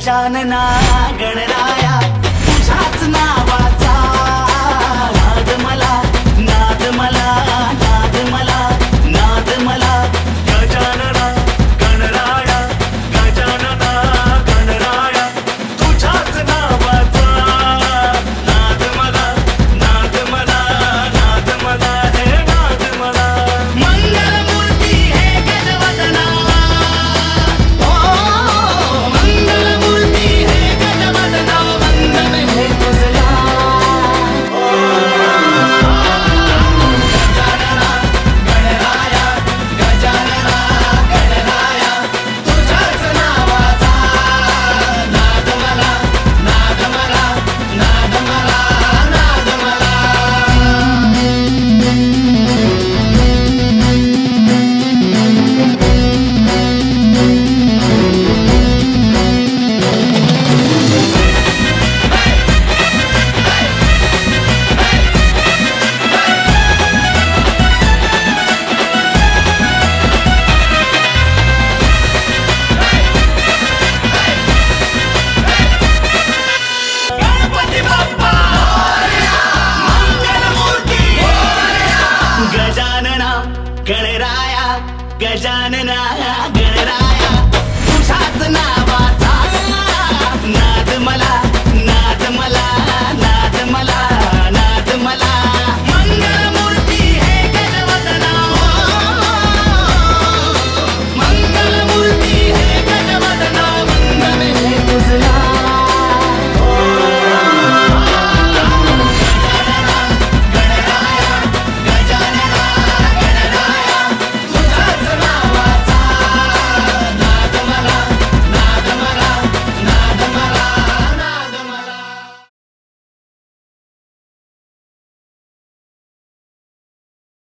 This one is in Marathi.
गजानना गणराया तुझ्याच नावाचा नाद मला नाद मला नाद मला नाद मला गजानना गणराया गजानना गणराया तुझ्याच नावाचा नाद मला नाद मला नाद मला हे नाद मला मंगलमूर्ती हे गजवदना मंगलमूर्ती हे गजवदना वंदन हे तुझला गजानना गणराया गजानना गणराया तुझ्याच नावाचा नाद मला नाद मला नाद मला नाद मला गणपती बाप्पा मंगलमूर्ती गजानना गणराया गजानना